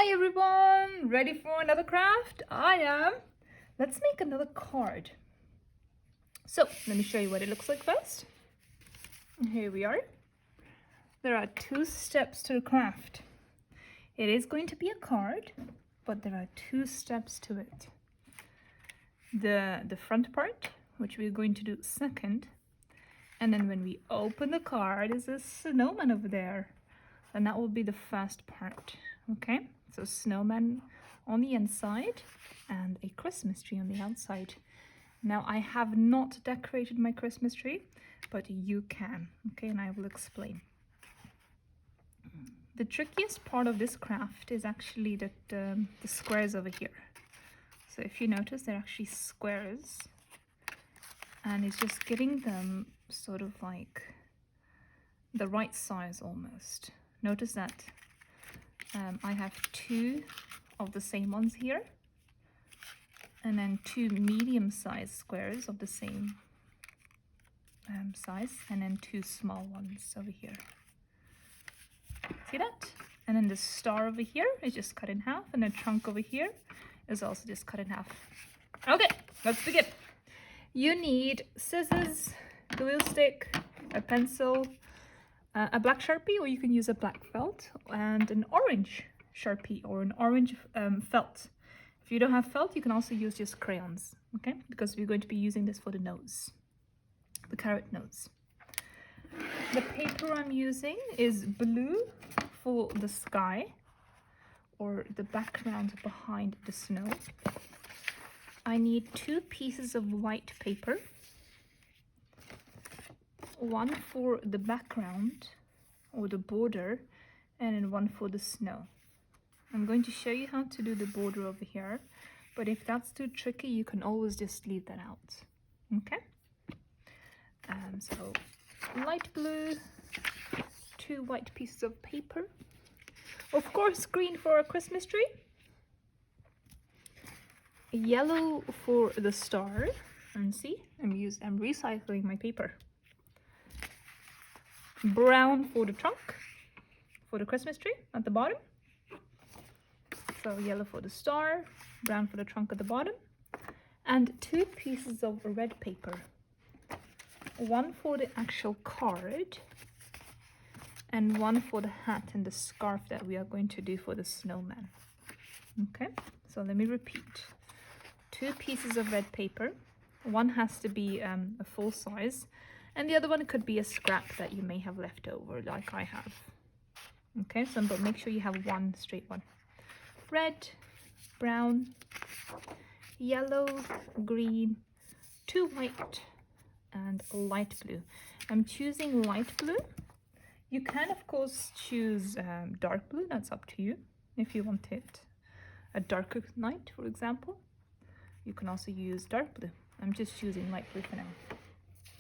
Hi everyone, ready for another craft? I am. Let's make another card. So let me show you what it looks like first. Here we are. There are 2 steps to the craft. It is going to be a card, but there are 2 steps to it. The front part, which we're going to do second, and then when we open the card is a snowman over there, and that will be the first part. Okay, so snowman on the inside and a Christmas tree on the outside. Now I have not decorated my Christmas tree, but you can. Okay, and I will explain. The trickiest part of this craft is actually that the squares over here. So if you notice, they're actually squares, and it's just getting them sort of like the right size almost. Notice that I have 2 of the same ones here, and then 2 medium-sized squares of the same size, and then 2 small ones over here. See that? And then the star over here is just cut in half, and the trunk over here is also just cut in half. Okay, let's begin. You need scissors, glue stick, a pencil, a black Sharpie, or you can use a black felt, and an orange Sharpie or an orange felt. If you don't have felt, you can also use just crayons, okay? Because we're going to be using this for the nose, the carrot nose. The paper I'm using is blue for the sky, or the background behind the snow. I need 2 pieces of white paper, 1 for the background or the border, and then 1 for the snow. I'm going to show you how to do the border over here, but if that's too tricky, you can always just leave that out. Okay? So light blue, 2 white pieces of paper, of course green for a Christmas tree, yellow for the star, and see, I'm recycling my paper. Brown for the trunk, for the Christmas tree at the bottom. So yellow for the star, brown for the trunk at the bottom, and 2 pieces of red paper. 1 for the actual card, and 1 for the hat and the scarf that we are going to do for the snowman. Okay, so let me repeat. 2 pieces of red paper. 1 has to be a full size, and the other one could be a scrap that you may have left over, like I have. Okay, so but make sure you have 1 straight one. Red, brown, yellow, green, 2 white, and light blue. I'm choosing light blue. You can of course choose dark blue, that's up to you. If you want it a darker night, for example, you can also use dark blue. I'm just choosing light blue for now.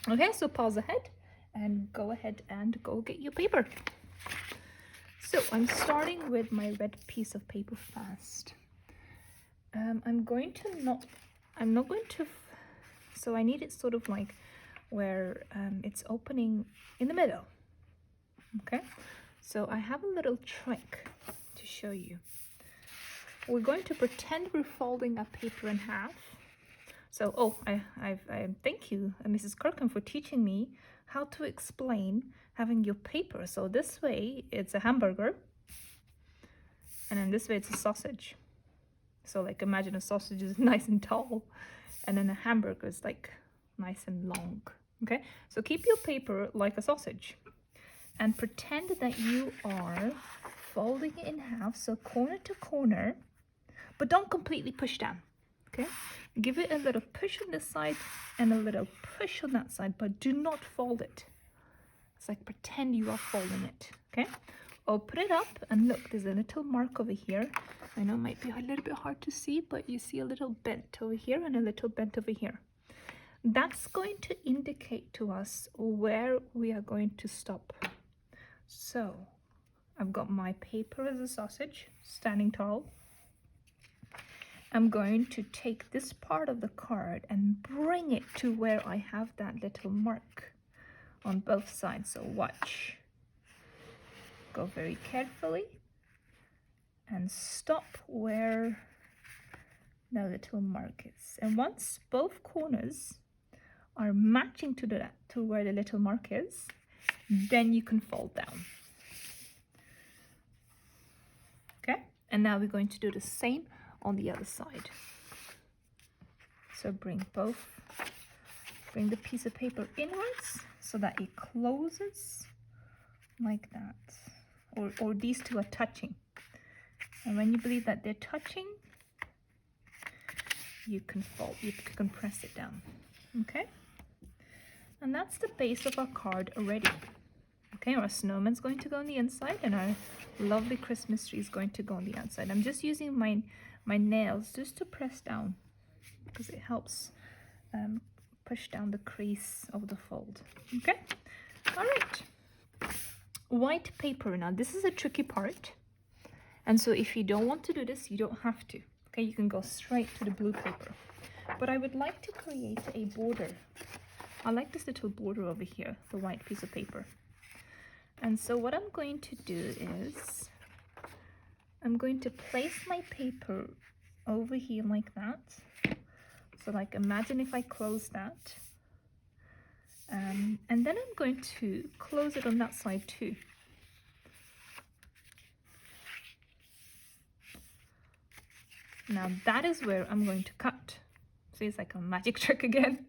Okay, so pause ahead and go ahead and go get your paper. So I'm starting with my red piece of paper first. So I need it sort of like where it's opening in the middle. Okay, so I have a little trick to show you. We're going to pretend we're folding a paper in half. So, I thank you, Mrs. Kirkham, for teaching me how to explain having your paper. So this way it's a hamburger, and then this way it's a sausage. So like imagine a sausage is nice and tall, and then a hamburger is like nice and long. Okay, so keep your paper like a sausage and pretend that you are folding it in half, so corner to corner, but don't completely push down. Okay, give it a little push on this side and a little push on that side, but do not fold it. It's like pretend you are folding it. Okay, open it up and look, there's a little mark over here. I know it might be a little bit hard to see, but you see a little bent over here and a little bent over here. That's going to indicate to us where we are going to stop. So I've got my paper as a sausage standing tall. I'm going to take this part of the card and bring it to where I have that little mark on both sides. So watch. Go very carefully and stop where the little mark is. And once both corners are matching to where the little mark is, then you can fold down. Okay, and now we're going to do the same on the other side. So bring the piece of paper inwards so that it closes like that, or these two are touching. And when you believe that they're touching, you can fold, you can press it down. Okay, and that's the base of our card already. Okay, our snowman's going to go on the inside, and our lovely Christmas tree is going to go on the outside. I'm just using my nails just to press down because it helps push down the crease of the fold. Okay, all right. White paper. Now this is a tricky part, and so if you don't want to do this, you don't have to. Okay, you can go straight to the blue paper, but I would like to create a border. I like this little border over here, the white piece of paper. And so what I'm going to do is I'm going to place my paper over here like that. So like imagine if I close that, and then I'm going to close it on that side too. Now that is where I'm going to cut. See, it's like a magic trick again.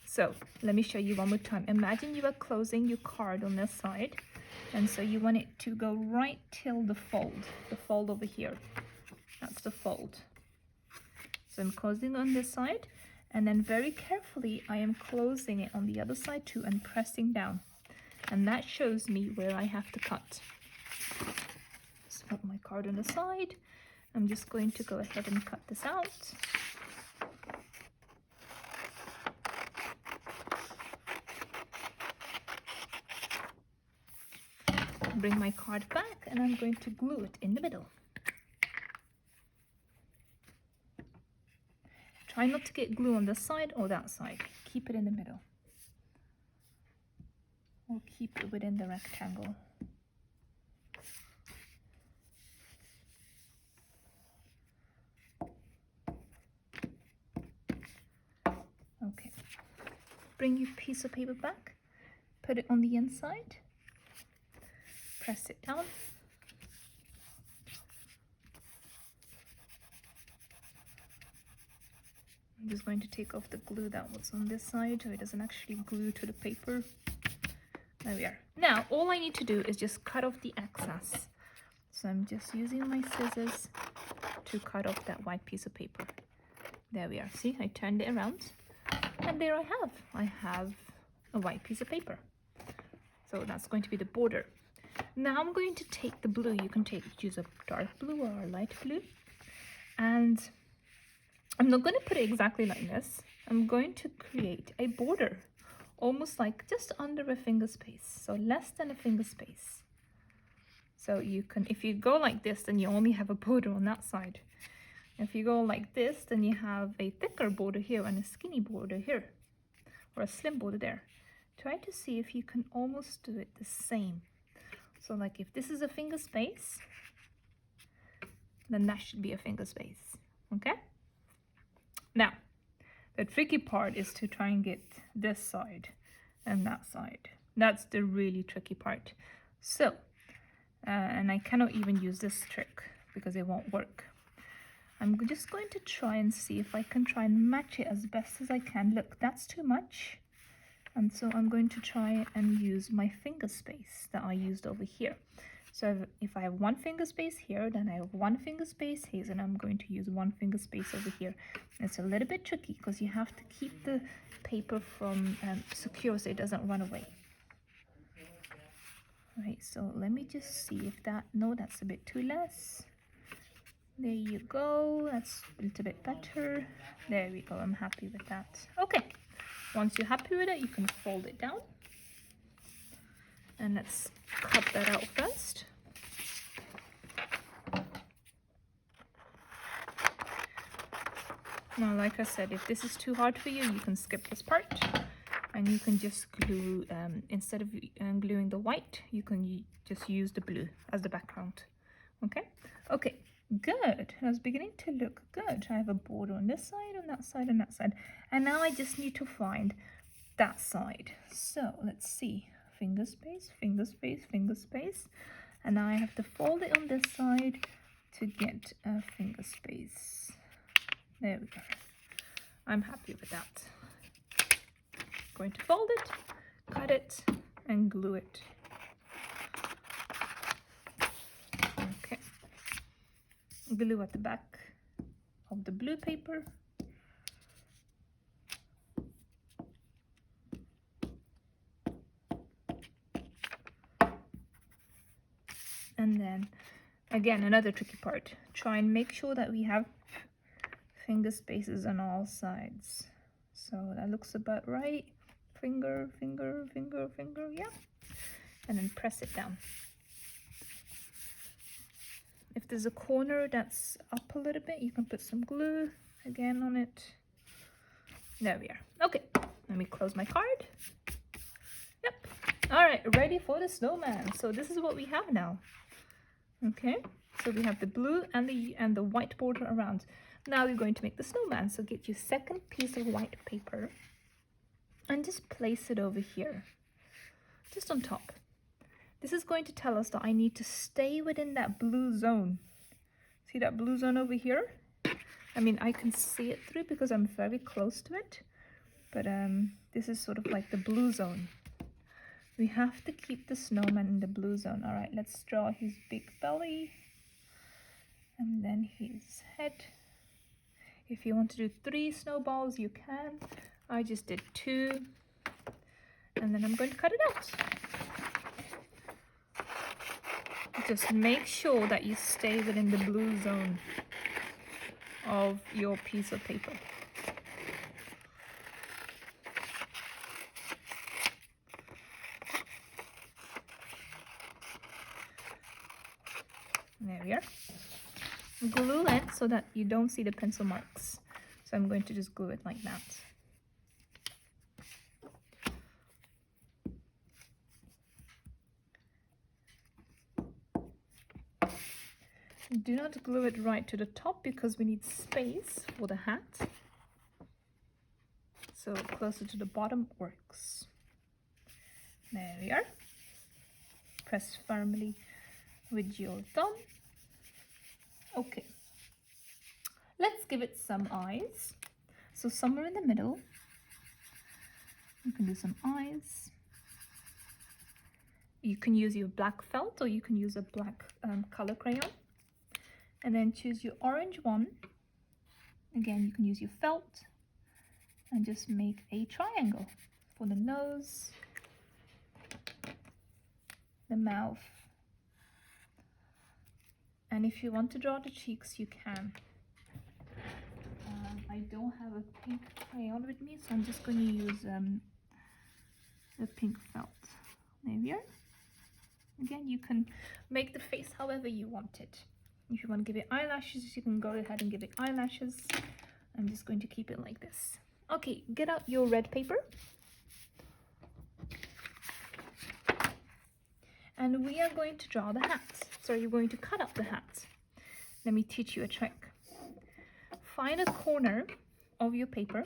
So let me show you one more time. Imagine you are closing your card on this side, and so you want it to go right till the fold over here. That's the fold. So I'm closing on this side, and then very carefully I am closing it on the other side too and pressing down. And that shows me where I have to cut. Just put my card on the side. I'm just going to go ahead and cut this out. Bring my card back, and I'm going to glue it in the middle. Try not to get glue on this side or that side. Keep it in the middle. Or keep it within the rectangle. Okay. Bring your piece of paper back. Put it on the inside. Press it down. I'm just going to take off the glue that was on this side so it doesn't actually glue to the paper. There we are. Now all I need to do is just cut off the excess. So I'm just using my scissors to cut off that white piece of paper. There we are. See, I turned it around, and there I have a white piece of paper. So that's going to be the border. Now I'm going to take the blue. You can choose a dark blue or a light blue, and I'm not going to put it exactly like this. I'm going to create a border, almost like just under a finger space, so less than a finger space. So you can, if you go like this, then you only have a border on that side. If you go like this, then you have a thicker border here and a skinny border here, or a slim border there. Try to see if you can almost do it the same. So like if this is a finger space, then that should be a finger space. Okay? Now, the tricky part is to try and get this side and that side. That's the really tricky part. So, and I cannot even use this trick because it won't work. I'm just going to try and see if I can try and match it as best as I can. Look, that's too much. And so I'm going to try and use my finger space that I used over here. So if I have one finger space here, then I have one finger space here, and I'm going to use one finger space over here. It's a little bit tricky because you have to keep the paper from secure so it doesn't run away. Right, so let me just see if that, no, that's a bit too less. There you go, that's a little bit better. There we go, I'm happy with that. Okay, once you're happy with it, you can fold it down. And let's cut that out first. Now, like I said, if this is too hard for you, you can skip this part. And you can just glue, instead of gluing the white, you can just use the blue as the background Okay, okay, good. It's beginning to look good. I have a border on this side, on that side, and that side. And now I just need to find that side. So let's see. Finger space, finger space, finger space. And now I have to fold it on this side to get a finger space. There we go. I'm happy with that. Going to fold it, cut it, and glue it. Okay. Glue at the back of the blue paper. And then again, another tricky part. Try and make sure that we have finger spaces on all sides. So that looks about right. Finger, finger, finger, finger, yeah. And then press it down. If there's a corner that's up a little bit, you can put some glue again on it. There we are. Okay, let me close my card. Yep. All right, ready for the snowman. So this is what we have now. Okay, so we have the blue and the white border around. Now we're going to make the snowman. So get your second piece of white paper and just place it over here, just on top. This is going to tell us that I need to stay within that blue zone. See that blue zone over here? I mean, I can see it through because I'm very close to it, but this is sort of like the blue zone. We have to keep the snowman in the blue zone. All right, let's draw his big belly and then his head. If you want to do 3 snowballs, you can. I just did 2, and then I'm going to cut it out. Just make sure that you stay within the blue zone of your piece of paper. There we are. Glue it so that you don't see the pencil marks. So I'm going to just glue it like that. Do not glue it right to the top because we need space for the hat. So closer to the bottom works. There we are. Press firmly with your thumb. Okay. Let's give it some eyes. So somewhere in the middle, you can do some eyes. You can use your black felt or you can use a black color crayon. And then choose your orange one. Again, you can use your felt and just make a triangle for the nose, the mouth, and if you want to draw the cheeks, you can. I don't have a pink crayon with me, so I'm just going to use the pink felt. There we are. Again, you can make the face however you want it. If you want to give it eyelashes, you can go ahead and give it eyelashes. I'm just going to keep it like this. Okay, get out your red paper. And we are going to draw the hat. So you're going to cut out the hat. Let me teach you a trick. Find a corner of your paper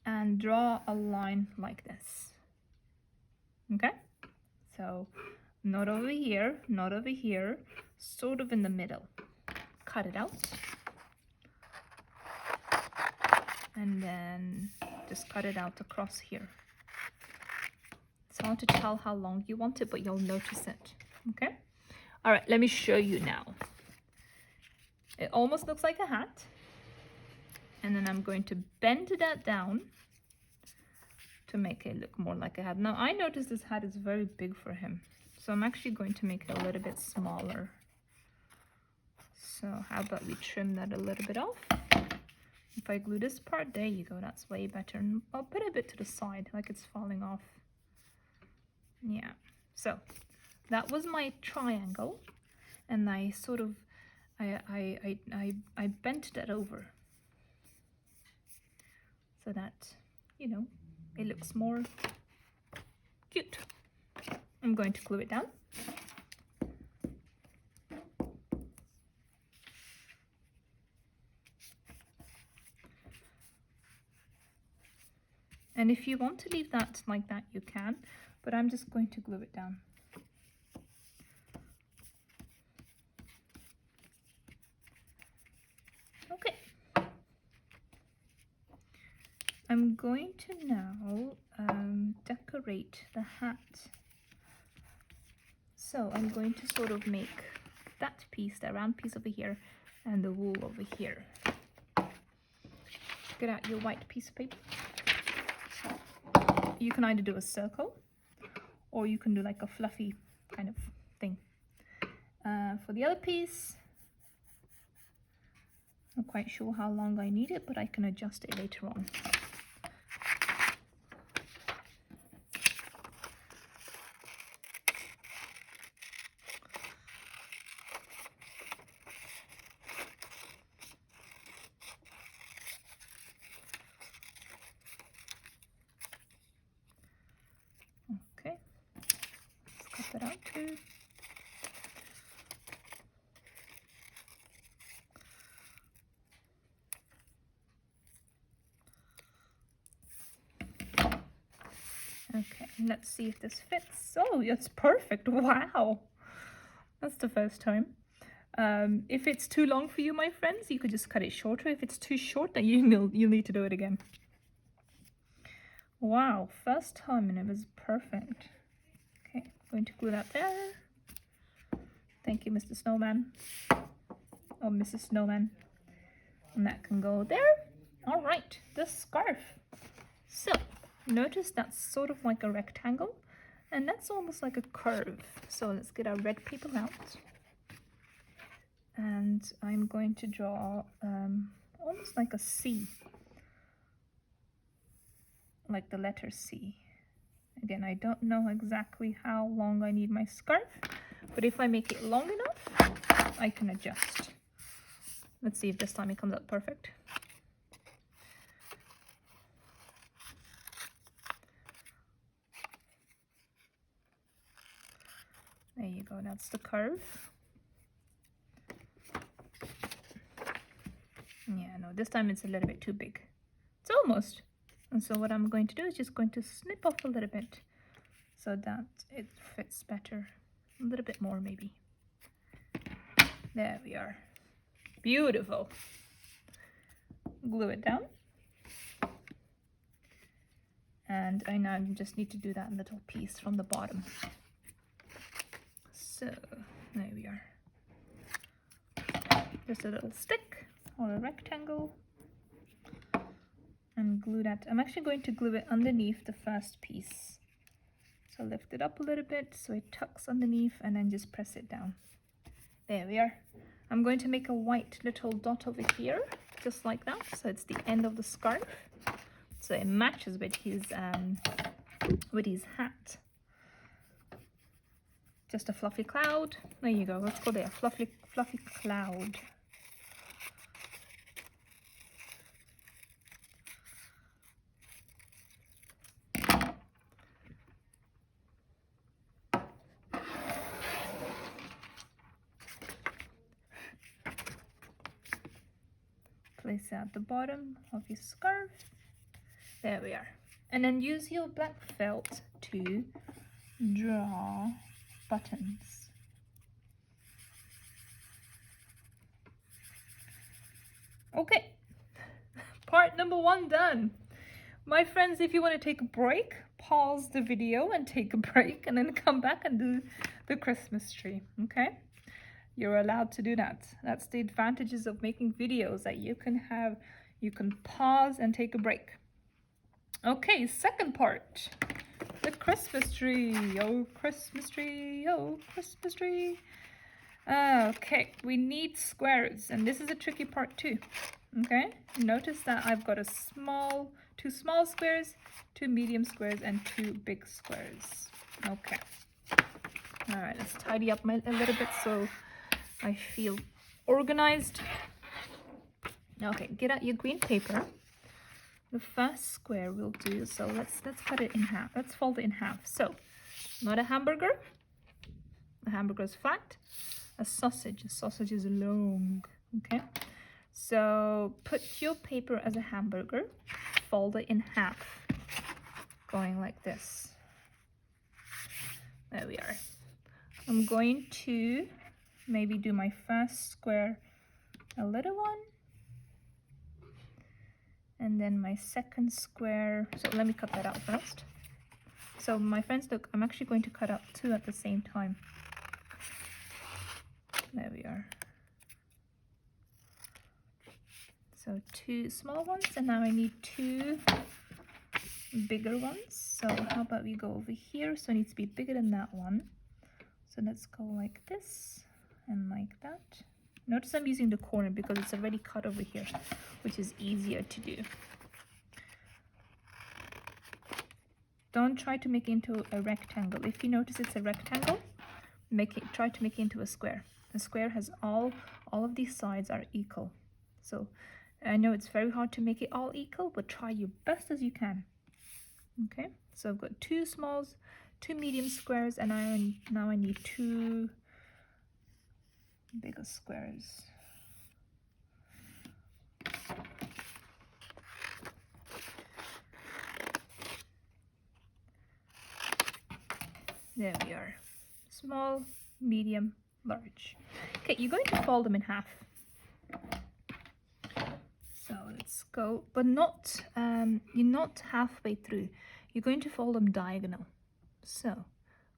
and draw a line like this. Okay? So not over here, not over here, sort of in the middle. Cut it out. And then just cut it out across here. It's hard to tell how long you want it, but you'll notice it. Okay? All right, let me show you now. It almost looks like a hat. And then I'm going to bend that down to make it look more like a hat. Now, I noticed this hat is very big for him. So I'm actually going to make it a little bit smaller. So how about we trim that a little bit off? If I glue this part, there you go, that's way better. And I'll put it a bit to the side, like it's falling off. Yeah, so that was my triangle. And I sort of, I bent that over. So that, you know, it looks more cute. I'm going to glue it down. And if you want to leave that like that, you can, but I'm just going to glue it down. Okay. I'm going to now decorate the hat. So I'm going to sort of make that piece, that round piece over here, and the wool over here. Get out your white piece of paper. You can either do a circle, or you can do like a fluffy kind of thing. For the other piece, I'm not quite sure how long I need it, but I can adjust it later on. Okay, let's cut that out too. Okay, let's see if this fits. Oh, it's perfect. Wow, that's the first time. If it's too long for you, my friends, you could just cut it shorter. If it's too short, then you'll need to do it again. Wow, first time and it was perfect. Okay, going to glue that there. Thank you, Mr. Snowman. Or Mrs. Snowman. And that can go there. All right, the scarf. So, notice that's sort of like a rectangle, and that's almost like a curve. So let's get our red paper out. And I'm going to draw almost like a C. Like the letter C. Again, I don't know exactly how long I need my scarf, but if I make it long enough, I can adjust. Let's see if this time it comes out perfect. There you go, that's the curve. Yeah, no, this time it's a little bit too big. It's almost. And so what I'm going to do is just going to snip off a little bit so that it fits better. A little bit more maybe. There we are. Beautiful. Glue it down. And I now just need to do that little piece from the bottom. So there we are. Just a little stick or a rectangle. And glue that. I'm actually going to glue it underneath the first piece. So lift it up a little bit so it tucks underneath, and then just press it down. There we are. I'm going to make a white little dot over here, just like that. So it's the end of the scarf. So it matches with his hat. Just a fluffy cloud. There you go. Let's go there. Fluffy cloud. Place it at the bottom of your scarf. There we are. And then use your black felt to draw buttons. Okay, part number 1 done. My friends, if you want to take a break, pause the video and take a break, and then come back and do the Christmas tree, okay? You're allowed to do that. That's the advantages of making videos, that you can pause and take a break. Okay, second part. The Christmas tree. Oh, Christmas tree. Oh, Christmas tree. Okay, we need squares, and this is a tricky part too. Okay, notice that I've got two small squares, 2 medium squares, and 2 big squares. Okay. All right, let's tidy up a little bit so I feel organized. Okay, get out your green paper. The first square we'll do, so let's cut it in half. Let's fold it in half. So, not a hamburger. A hamburger is flat. A sausage is long. Okay. So put your paper as a hamburger. Fold it in half. going like this. There we are. I'm going to maybe do my first square a little one, and then my second square. So let me cut that out first. So my friends, look, I'm actually going to cut out 2 at the same time. There we are. So 2 small ones, and now I need 2 bigger ones. So how about we go over here? So it needs to be bigger than that one. So let's go like this and like that. Notice I'm using the corner because it's already cut over here, which is easier to do. Don't try to make it into a rectangle. If you notice it's a rectangle, try to make it into a square. A square has all of these sides are equal. So I know it's very hard to make it all equal, but try your best as you can. Okay, so I've got 2 smalls, 2 medium squares, and now I need 2 bigger squares. There we are. Small, medium, large. Okay, you're going to fold them in half. So let's go, but not you're not halfway through. You're going to fold them diagonal. So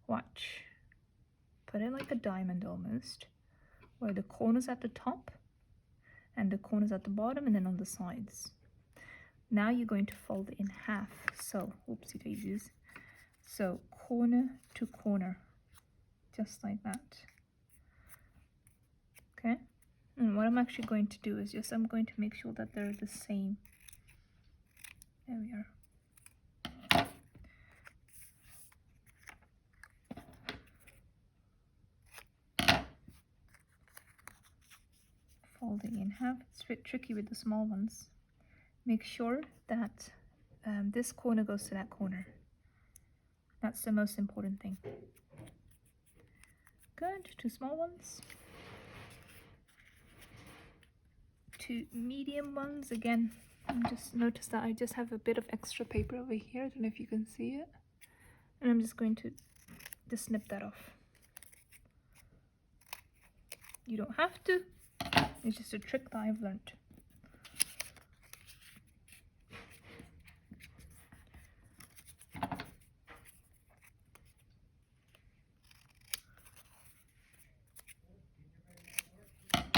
watch. Put it like a diamond almost, where the corners at the top and the corners at the bottom, and then on the sides. Now you're going to fold it in half. So oopsie daisies. So corner to corner, just like that. Okay. And what I'm actually going to do is just I'm going to make sure that they're the same. There we are. Folding in half. It's a bit tricky with the small ones. Make sure that this corner goes to that corner. That's the most important thing. Good. 2 small ones. 2 medium ones. Again, just notice that I just have a bit of extra paper over here. I don't know if you can see it. And I'm just going to just snip that off. You don't have to. It's just a trick that I've learned.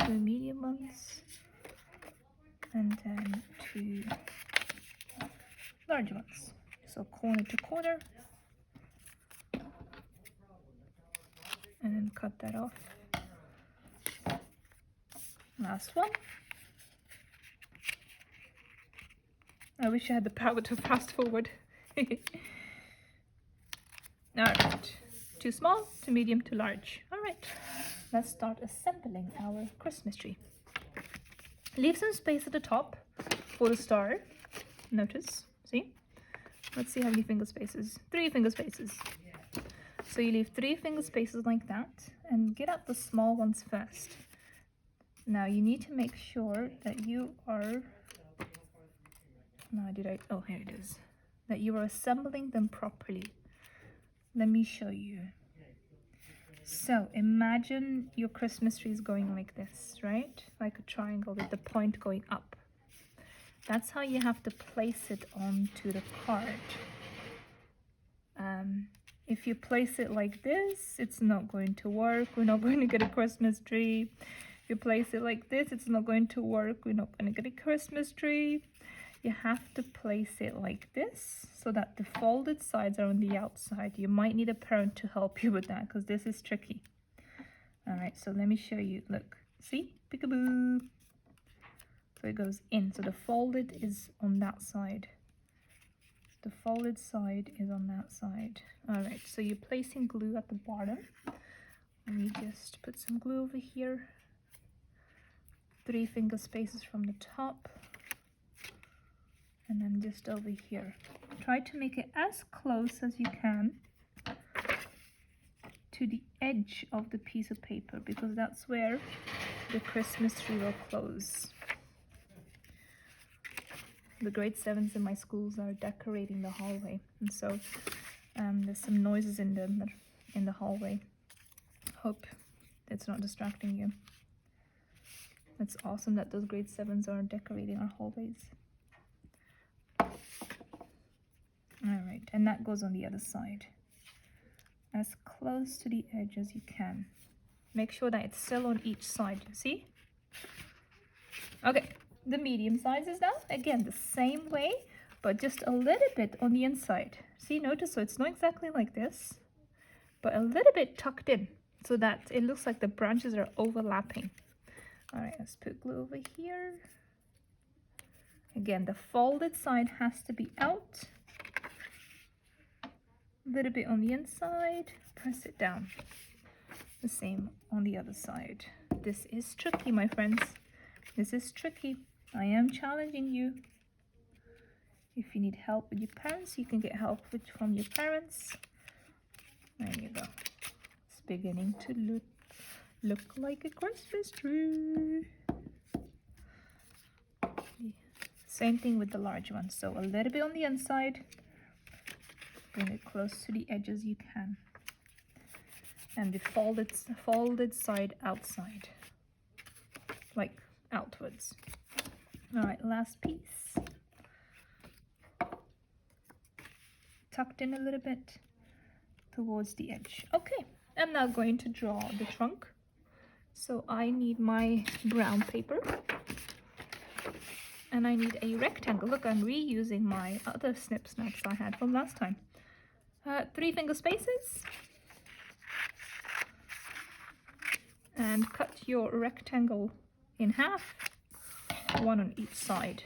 Two medium ones, and then 2 large ones. So corner to corner, and then cut that off. Last one. I wish I had the power to fast forward. Alright, 2 small, 2 medium, 2 large. Alright, let's start assembling our Christmas tree. Leave some space at the top for the star. Notice, see? Let's see how many finger spaces. 3 finger spaces. So you leave 3 finger spaces like that, and get out the small ones first. Now you need to make sure that you are, oh, here it is, that you are assembling them properly. Let me show you. So imagine your Christmas tree is going like this, right? Like a triangle with the point going up. That's how you have to place it onto the card. If you place it like this, it's not going to work. We're not going to get a Christmas tree. If you place it like this, it's not going to work. We're not going to get a Christmas tree. You have to place it like this so that the folded sides are on the outside. You might need a parent to help you with that because this is tricky. All right, so let me show you. Look, see? Peekaboo. So it goes in. So the folded is on that side. The folded side is on that side. All right, so you're placing glue at the bottom. Let me just put some glue over here. 3 finger spaces from the top. And then just over here. Try to make it as close as you can to the edge of the piece of paper because that's where the Christmas tree will close. the grade 7s in my schools are decorating the hallway, and so there's some noises in the hallway. Hope it's not distracting you. It's awesome that those grade 7s are decorating our hallways. Alright, and that goes on the other side. As close to the edge as you can. Make sure that it's still on each side, see? Okay, the medium sizes now. Again, the same way, but just a little bit on the inside. See, notice, so it's not exactly like this, but a little bit tucked in, so that it looks like the branches are overlapping. Alright, let's put glue over here. Again, the folded side has to be out. A little bit on the inside, press it down. The same on the other side. This is tricky, my friends. This is tricky. I am challenging you. If you need help with your parents, you can get help from your parents. There you go. It's beginning to look like a Christmas tree. Same thing with the large one. So a little bit on the inside. Bring it close to the edge as you can. And the folded side outside. Like outwards. Alright, last piece. Tucked in a little bit towards the edge. Okay, I'm now going to draw the trunk. So I need my brown paper. And I need a rectangle. Look, I'm reusing my other snip snaps I had from last time. 3 finger spaces. And cut your rectangle in half, 1 on each side.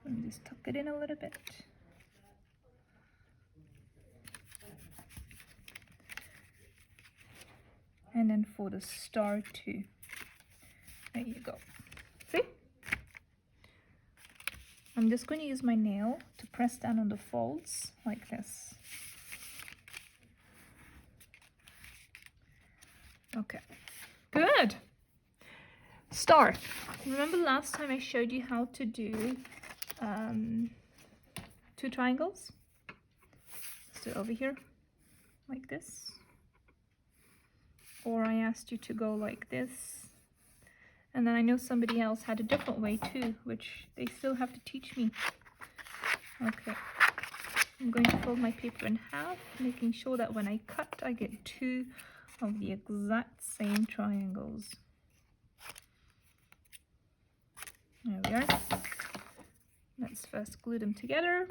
And just tuck it in a little bit. And then for the star too. There you go. See? I'm just going to use my nail to press down on the folds like this. Okay, good. Star. Remember last time I showed you how to do 2 triangles? Let's do it over here, like this. Or I asked you to go like this. And then I know somebody else had a different way too, which they still have to teach me. Okay, I'm going to fold my paper in half, making sure that when I cut, I get 2 of the exact same triangles. There we are. Let's first glue them together.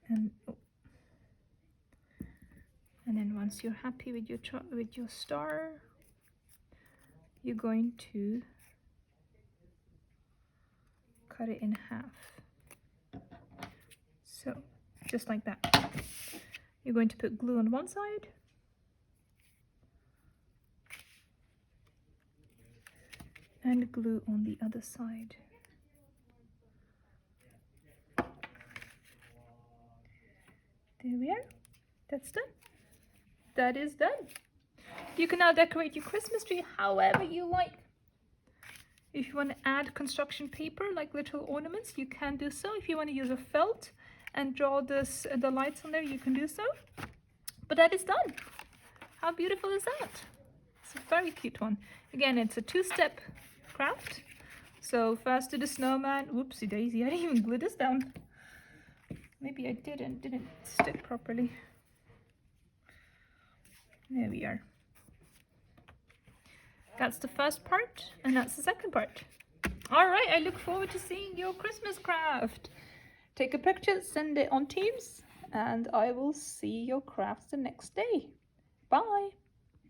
And then once you're happy with your star, you're going to cut it in half. So, just like that. You're going to put glue on one side. And glue on the other side. There we are. That's done. That is done. You can now decorate your Christmas tree however you like. If you want to add construction paper like little ornaments, you can do so. If you want to use a felt and draw the lights on there, you can do so. But that is done. How beautiful is that? It's a very cute one. Again, it's a 2-step craft. So first do the snowman. Whoopsie daisy, I didn't even glue this down. Maybe I didn't stick properly. There we are. That's the first part, and that's the second part. All right, I look forward to seeing your Christmas craft. Take a picture, send it on Teams, and I will see your crafts the next day. Bye.